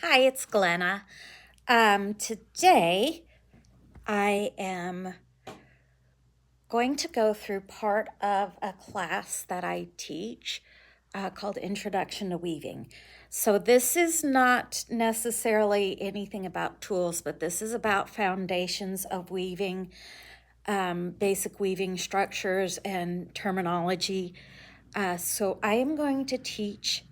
Hi, it's Glenna. Today I am going to go through part of a class that I teach called Introduction to Weaving. So this is not necessarily anything about tools, but this is about foundations of weaving, basic weaving structures and terminology. So I am going to teach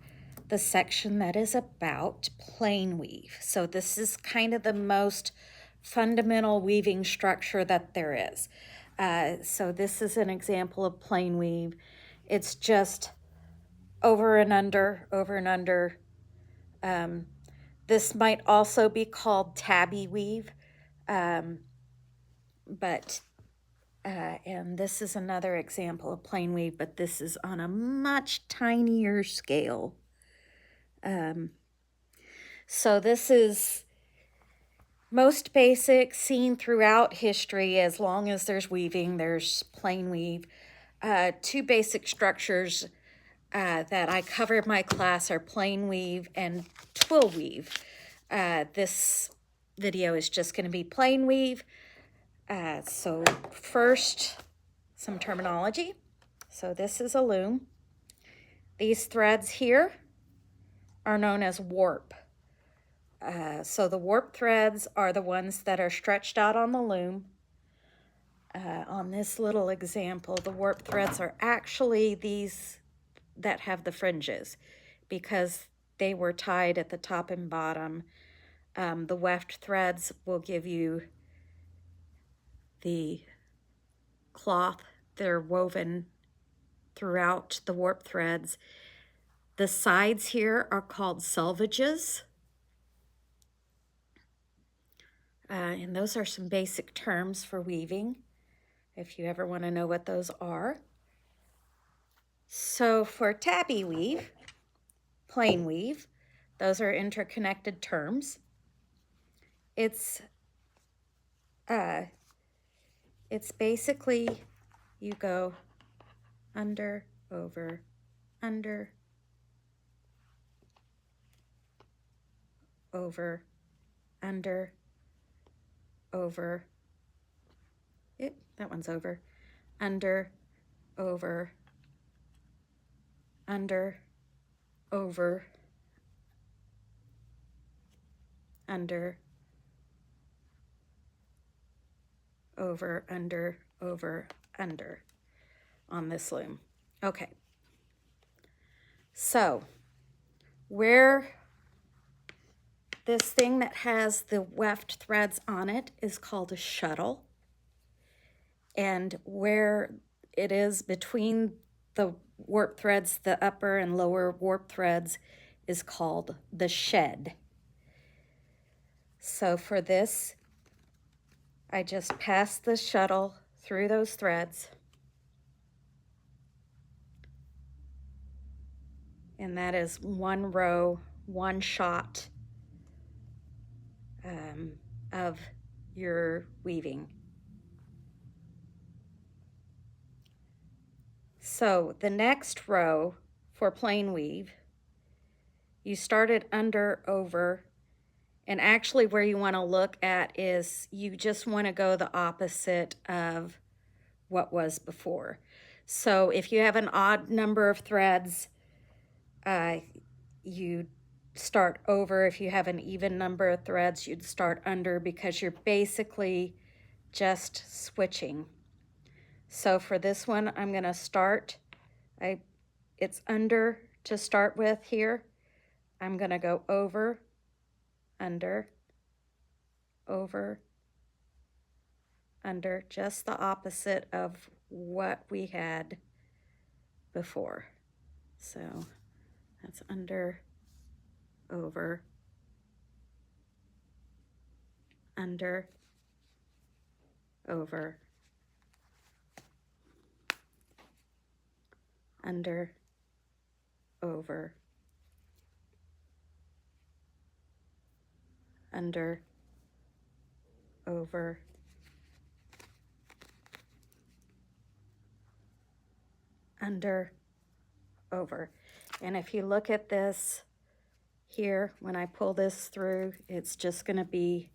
the section that is about plain weave. So this is kind of the most fundamental weaving structure that there is. So this is an example of plain weave. It's just over and under, over and under. This might also be called tabby weave, but and this is another example of plain weave, but this is on a much tinier scale. So this is most basic, seen throughout history. As long as there's weaving, there's plain weave. Two basic structures that I cover in my class are plain weave and twill weave. This video is just going to be plain weave. So first, some terminology. So this is a loom. These threads here are known as warp. So the warp threads are the ones that are stretched out on the loom. On this little example, the warp threads are actually these that have the fringes because they were tied at the top and bottom. The weft threads will give you the cloth. They're woven throughout the warp threads. The sides here are called selvages. And those are some basic terms for weaving, if you ever want to know what those are. So for tabby weave, plain weave, those are interconnected terms. It's basically you go under, over, under, over, under, over, that one's over, under, over, under, over, under, over, under, over, under on this loom. Okay. So where this thing that has the weft threads on it is called a shuttle. And where it is between the warp threads, the upper and lower warp threads, is called the shed. So for this, I just pass the shuttle through those threads. And that is one row, one shot of your weaving. So the next row for plain weave, you started under, over, and actually where you want to look at is you just want to go the opposite of what was before. So if you have an odd number of threads, you start over. If you have an even number of threads, you'd start under, because you're basically just switching. So for this one, I'm going to start, it's under to start with here. I'm going to go over, under, over, under, just the opposite of what we had before. So that's under, over, under, over, under, over, under, over, under, over. And if you look at this here, when I pull this through, it's just going to be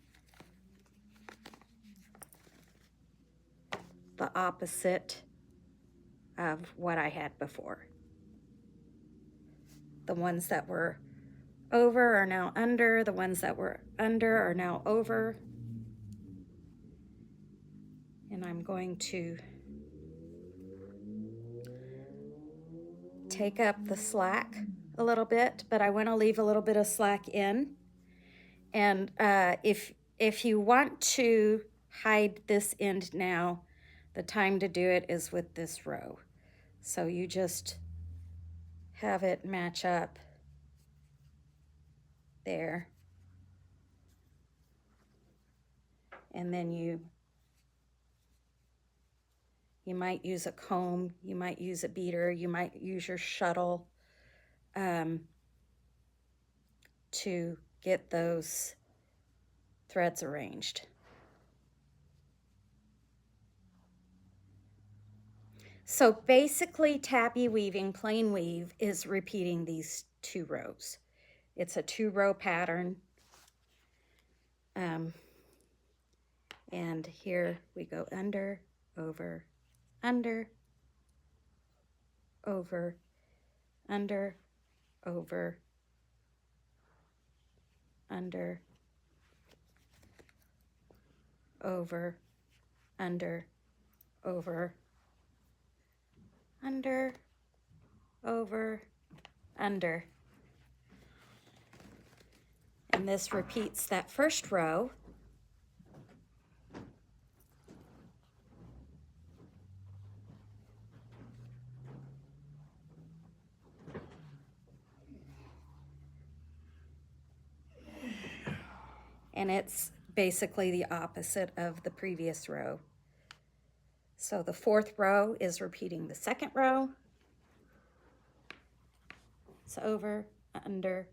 the opposite of what I had before. The ones that were over are now under, the ones that were under are now over. And I'm going to take up the slack a little bit, but I want to leave a little bit of slack in. And if you want to hide this end now, the time to do it is with this row. So you just have it match up there. And then you might use a comb, you might use a beater, you might use your shuttle to get those threads arranged. So basically, tabby weaving, plain weave, is repeating these 2 rows. It's a 2-row pattern. And here we go under, over, under, over, under, over, under, over, under, over, under, over, under. And this repeats that first row. And it's basically the opposite of the previous row. So the 4th row is repeating the 2nd row. It's over, under,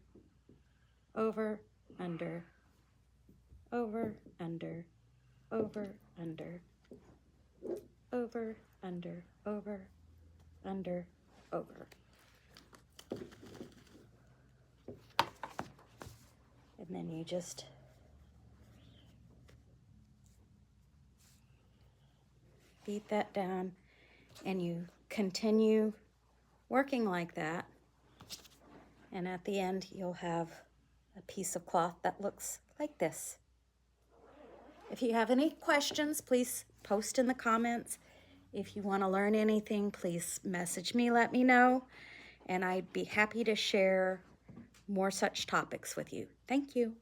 over, under, over, under, over, under, over, under, over, under, over. And then you just beat that down, and you continue working like that. And at the end, you'll have a piece of cloth that looks like this. If you have any questions, please post in the comments. If you want to learn anything, please message me, let me know, and I'd be happy to share more such topics with you. Thank you.